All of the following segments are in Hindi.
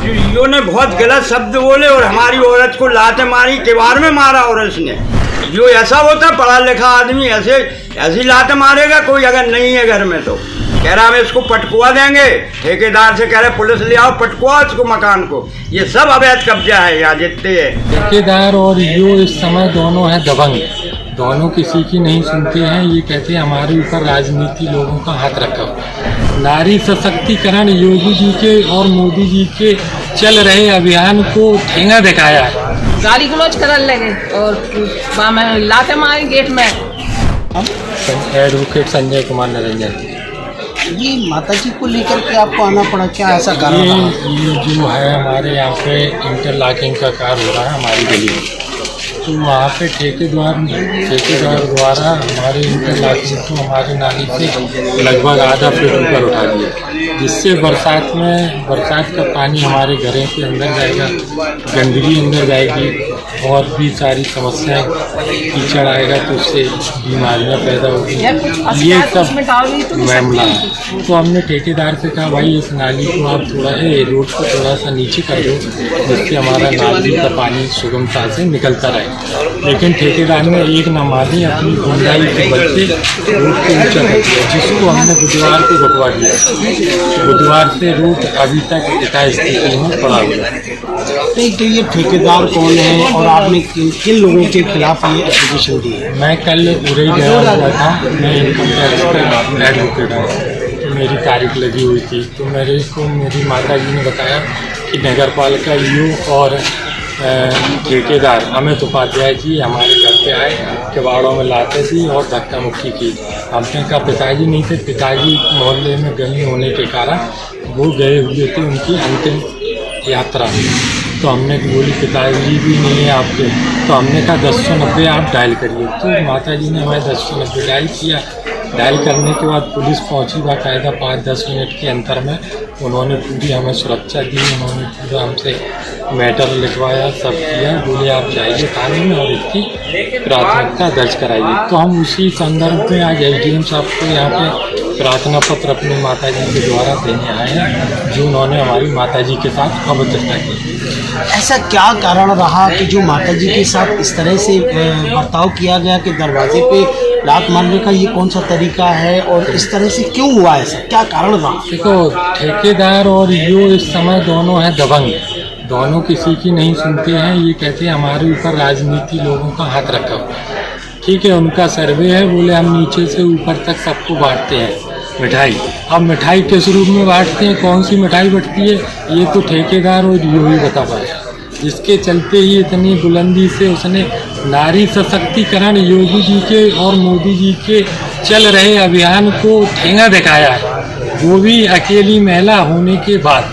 जियो ने बहुत गलत शब्द बोले और हमारी औरत को लात मारी, किवाड़ में मारा औरत ने। जो ऐसा होता पढ़ा लिखा आदमी ऐसी लात मारेगा कोई अगर नहीं है घर में तो। कह रहा हम इसको पटकुआ देंगे, ठेकेदार से कह रहे पुलिस ले आओ पटकुआ इसको मकान को। ये सब अवैध कब्जा है यहाँ जितने है। ठेकेदार और यो इस समय दोनों हैं दबंग, दोनों किसी की नहीं सुनते हैं। ये कहते हैं हमारे ऊपर राजनीति लोगों का हाथ रखा हुआ। नारी सशक्तिकरण योगी जी के और मोदी जी के चल रहे अभियान को ठेंगा दिखाया है। गाली गलौज करने लगे और लाते मारे गेट में। एडवोकेट संजय कुमार निरंजन। ये माता जी को लेकर के आपको आना पड़ा, क्या ऐसा कारण ये जो है हमारे यहाँ पे इंटरलॉकिंग का कार्य हो रहा है हमारी गली में, तो वहाँ पे ठेकेदार द्वारा हमारे इंटरलॉकिंग को हमारे नाली से लगभग आधा फीट ऊपर उठा दिया, जिससे बरसात का पानी हमारे घरों के अंदर जाएगा, गंदगी अंदर जाएगी और भी सारी समस्याएं, कीचड़ आएगा तो उससे बीमारियां पैदा होगी। ये सब मामला है। तो हमने ठेकेदार से कहा भाई इस नाली को आप रोड को थोड़ा सा नीचे कर दो, जिससे हमारा नाली का पानी सुगमता से निकलता रहे। लेकिन ठेकेदार ने एक न मानी, अपनी गुंडाई के बच्चे रोड को ऊंचा कर दिया, जिसको हमने बुधवार को रुकवा दिया। बुधवार से रोड अभी तक एका स्थिति में पड़ा हुआ है। तो ये ठेकेदार कौन है और आपने किन लोगों के खिलाफ ये एप्लीकेशन दी है? मैं कल उड़ई गया हुआ था, मैं इनकम टैक्स का एडवोकेट हूँ, तो मेरी तारीख लगी हुई थी। तो मेरी माता जी ने बताया कि नगर पालिका ईओ और ठेकेदार अमित उपाध्याय जी हमारे घर पे आए, किवाड़ों में लाते थी और धक्का मुक्की की। हमने कहा पिताजी नहीं थे, पिताजी मोहल्ले में गली होने के कारण वो गए हुए थे उनकी अंतिम यात्रा में। तो हमने बोली पिताजी भी नहीं है आपके, तो हमने कहा 1090 आप डायल करिए। तो माता जी ने हमें 1090 डायल किया। डायल करने के बाद पुलिस पहुंची, बाकायदा 5-10 मिनट के अंतर में उन्होंने पूरी हमें सुरक्षा दी, उन्होंने पूरा हमसे मैटर लिखवाया, सब किया। बोले आप जाइए थाने में और इसकी प्राथमिकता दर्ज कराइए। तो हम उसी संदर्भ में आज एसडीएम साहब को यहाँ पे प्रार्थना पत्र अपनी माता जी के द्वारा देने आए हैं, जो उन्होंने हमारी माता जी के साथ अभद्रता की। ऐसा क्या कारण रहा कि जो माता जी के साथ इस तरह से बर्ताव किया गया कि दरवाजे पे लात मारने का ये कौन सा तरीका है और इस तरह से क्यों हुआ, ऐसा क्या कारण रहा? देखो ठेकेदार और यो इस समय दोनों हैं दबंग, दोनों किसी की नहीं सुनते हैं। ये कहते हैं हमारे ऊपर राजनीति लोगों का हाथ रखा हुआ। ठीक है, उनका सर्वे है, बोले हम नीचे से ऊपर तक सबको बांटते हैं मिठाई। अब मिठाई किस रूप में बांटते हैं, कौन सी मिठाई बंटती है, ये तो ठेकेदार और यो ही बता पाएगा। जिसके चलते ही इतनी बुलंदी से उसने नारी सशक्तिकरण योगी जी के और मोदी जी के चल रहे अभियान को ठेंगा दिखाया है, वो भी अकेली महिला होने के बाद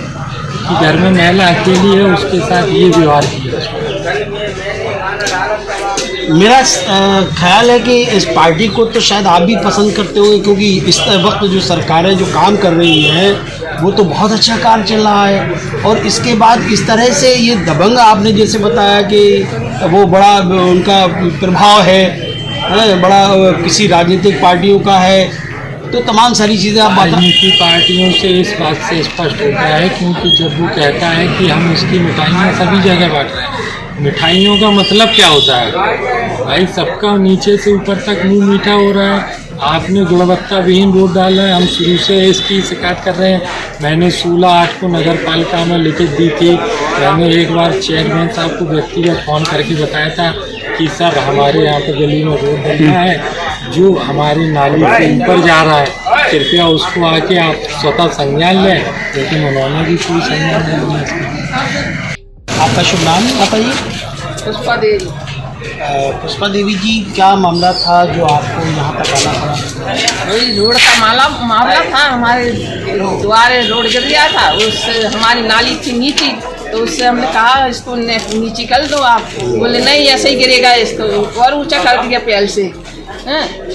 कि घर में महिला अकेली है उसके साथ ये व्यवहार किया। मेरा ख्याल है कि इस पार्टी को तो शायद आप भी पसंद करते होंगे, क्योंकि इस वक्त जो सरकारें जो काम कर रही हैं वो तो बहुत अच्छा कार्य चल रहा है। और इसके बाद इस तरह से ये दबंग, आपने जैसे बताया कि वो बड़ा उनका प्रभाव है, बड़ा किसी राजनीतिक पार्टियों का है, तो तमाम सारी चीज़ें आप राजनीतिक पार्टियों से इस बात से स्पष्ट होता है, क्योंकि जब वो कहता है कि हम इसकी मिठाइयाँ सभी जगह बांट रहे हैं, मिठाइयों का मतलब क्या होता है भाई? सबका नीचे से ऊपर तक मुंह मीठा हो रहा है। आपने गुणवत्ता विहीन रोड डाला है, हम शुरू से इसकी शिकायत कर रहे हैं। मैंने 16/8 को नगर पालिका में लिखित दी थी। मैंने एक बार चेयरमैन साहब को व्यक्तिगत फ़ोन करके बताया था कि सर हमारे यहाँ पे गली में रोड डलना है, जो हमारी नाली से ऊपर जा रहा है, कृपया उसको आके आप स्वतः संज्ञान लें, लेकिन उन्होंने भी कोई संज्ञान नहीं लिया। आपका शुभ नाम बताइए? पुष्पा देवी। पुष्पा देवी जी, क्या मामला था जो आपको यहाँ तक आना पड़ा? वही रोड का मामला था। हमारे द्वारे रोड गिर गया था, उससे हमारी नाली थी नीची, तो उससे हमने कहा इसको नीची कर दो आप। बोले नहीं ऐसे ही गिरेगा, इसको और ऊंचा कर दिया पहल से।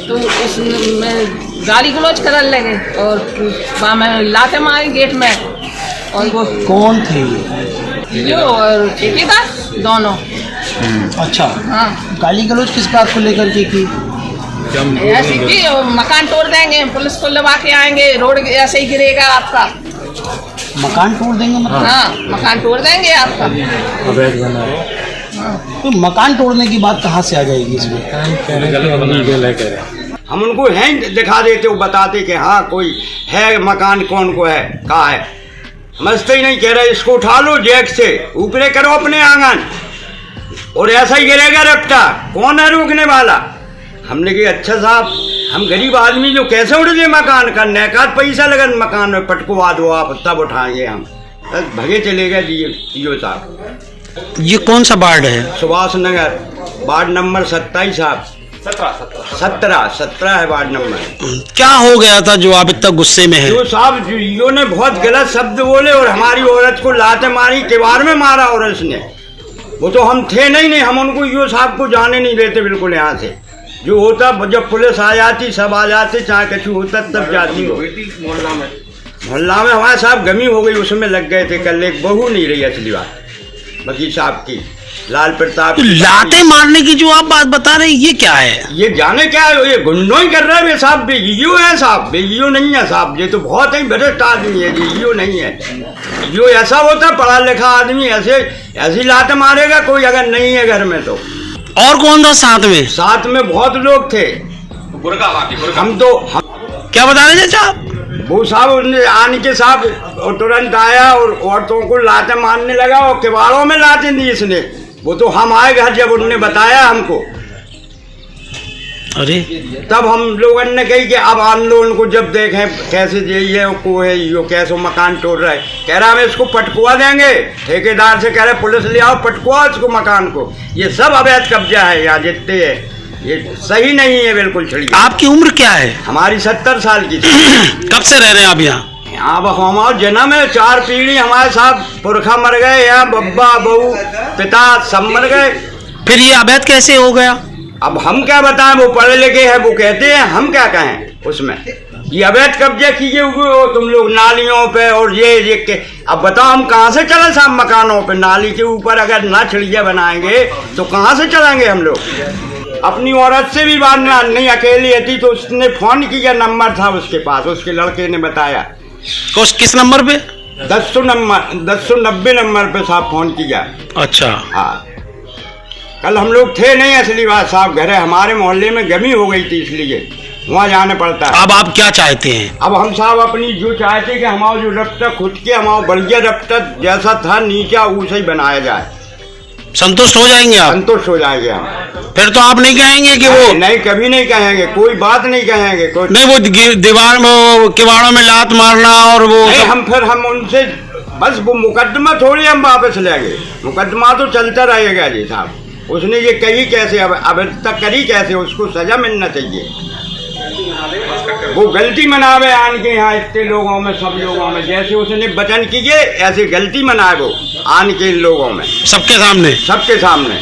तो उसमें गाली गलौज करने लगे और मैं लाते मारे गेट में। और वो कौन थे यो और ठेकेदार दोनों। अच्छा, हाँ। गाली गलौज किस बात को लेकर के की? ऐसे कि मकान तोड़ देंगे, पुलिस को लगा के आएंगे, रोड ऐसे ही गिरेगा आपका। मकान तोड़ देंगे मतलब? हाँ, मकान तोड़ देंगे आपका। अवैध बना है। तो मकान तोड़ने की बात कहाँ से आ जाएगी इसमें? लीगल है कह रहे। हम उनको हैं दिखा देते, वो बताते कि हाँ कोई है मकान, कौन को है, कहाँ है, समझते ही नहीं। कह रहे इसको उठा लो जैक से, ऊपरे करो अपने आंगन, और ऐसा ही गिरेगा रफ्ता, कौन है रोकने वाला। हमने कहा अच्छा साहब, हम गरीब आदमी जो कैसे उड़ गए मकान का, नैकात पैसा लगन मकान में, पटकवा दो आप तब उठाएंगे हम। बस भगे चले गए DO साहब। ये कौन सा वार्ड है? सुभाष नगर, वार्ड नंबर 27 साहब। 17 है वार्ड नंबर। क्या हो गया था जो आप इतना गुस्से में हैं? जो साहब DO ने बहुत गलत शब्द बोले और हमारी औरत को लाते मारी, किवाड़ में मारा औरत ने। वो तो हम थे नहीं, हम उनको DO साहब को जाने नहीं देते बिल्कुल यहाँ से। जो होता जब पुलिस आ जाती, सब आ जाते, चाहे कछु होता तब जाती हो। मोहल्ला में हमारे साहब गमी हो गई, उसमें लग गए थे। कल एक बहू नहीं रही असली बात वकील साहब की, लाल प्रताप। तो लाते मारने की जो आप बात बता रहे हैं, ये क्या है? ये जाने क्या है, ये गुंडों ही कर रहे हैं साहब। बेईयो है साहब, बेईयो नहीं है साहब। ये तो बहुत ही भ्रष्ट आदमी है, बेईयो नहीं है। जो ऐसा होता पढ़ा लिखा आदमी ऐसी लात मारेगा कोई, अगर नहीं है घर में तो। और कौन था साथ में? साथ में बहुत लोग थे। हम क्या बता रहे थे साहब? वो साहब उसने आने के साहब तुरंत आया और औरतों को लाते मारने लगा और किवाड़ों में लाते दी इसने। वो तो हम आए घर जब उन्होंने बताया हमको, अरे तब हम लोगों ने कही कि अब आंदोलन को जब देखें कैसे ये को है यो कैसे मकान तोड़ रहा है। कह रहा हम इसको पटकुआ देंगे, ठेकेदार से कह रहे पुलिस ले आओ पटकुआ इसको मकान को। ये सब अवैध कब्जा है यहाँ जितने है, ये सही नहीं है बिल्कुल। छड़ी आपकी उम्र क्या है? हमारी 70 साल की। कब से रह रहे हैं आप यहाँ? अब हमारा जन्म है, 4 पीढ़ी हमारे साथ पुरखा मर गए, यहाँ बब्बा बहू पिता सब मर गए। फिर ये अवैध कैसे हो गया? अब हम क्या बताएं, वो पढ़े लिखे हैं, वो कहते हैं, हम क्या कहें उसमें। ये अवैध कब्जे किए हुए हो तुम लोग नालियों पे, और ये के अब बताओ हम कहाँ से चले साहब मकानों पे? नाली के ऊपर अगर ना चिड़िया बनाएंगे तो कहाँ से चलेंगे हम लोग? अपनी औरत से भी बात नहीं, अकेली थी तो उसने फोन किया, नंबर था उसके पास, उसके लड़के ने बताया। किस नंबर पे? 1090 नंबर पे साहब फोन किया। अच्छा हाँ, कल हम लोग थे नहीं असली बात साहब, घर है हमारे मोहल्ले में गमी हो गई थी इसलिए वहाँ जाने पड़ता है। अब आप क्या चाहते हैं? अब हम साहब अपनी जो चाहते कि हमारा जो रफ्ता खुद के हमारा बढ़िया रफ्ता जैसा था नीचा उसे ही बनाया जाए। संतुष्ट हो जाएंगे आप? संतुष्ट हो जाएंगे हम। फिर तो आप नहीं कहेंगे कि वो नहीं, कभी नहीं कहेंगे, कोई बात नहीं कहेंगे कोई नहीं। वो दीवार में किवाड़ों में लात मारना और वो नहीं, हम उनसे बस वो मुकदमा थोड़ी हम वापस लेंगे, मुकदमा तो चलता रहेगा जी साहब। उसने ये कही कैसे, अब तक करी कैसे, उसको सजा मिलना चाहिए। वो गलती मनावे आन के यहाँ इतने लोगों में, सब लोगों में, जैसे उसने वचन किए ऐसे गलती मनाए वो आन के लोगों में, सबके सामने।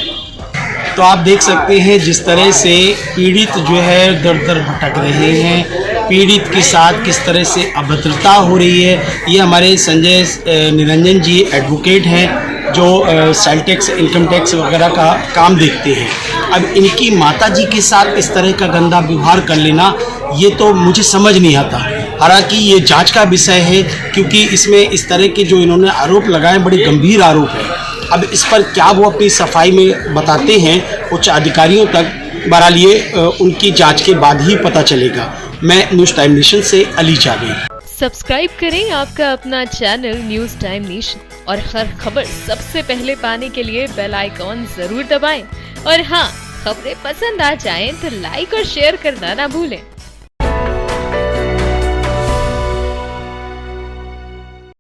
तो आप देख सकते हैं जिस तरह से पीड़ित जो है दर दर भटक रहे हैं, पीड़ित के साथ किस तरह से अभद्रता हो रही है। ये हमारे संजय निरंजन जी एडवोकेट हैं जो सेल टैक्स, इनकम टैक्स वगैरह का काम देखते हैं। अब इनकी माता जी के साथ इस तरह का गंदा व्यवहार कर लेना, ये तो मुझे समझ नहीं आता। हालांकि ये जांच का विषय है, क्योंकि इसमें इस तरह के जो इन्होंने आरोप लगाए बड़े गंभीर आरोप हैं। अब इस पर क्या वो अपनी सफाई में बताते हैं उच्च अधिकारियों तक, बहरहाल ये उनकी जांच के बाद ही पता चलेगा। मैं न्यूज़ टाइम नेशन से अली जावेद। सब्सक्राइब करें आपका अपना चैनल न्यूज़ टाइम नेशन और हर खबर सबसे पहले पाने के लिए बेल आइकॉन जरूर दबाएं। और हाँ, खबरें पसंद आ जाएं तो लाइक और शेयर करना ना भूलें।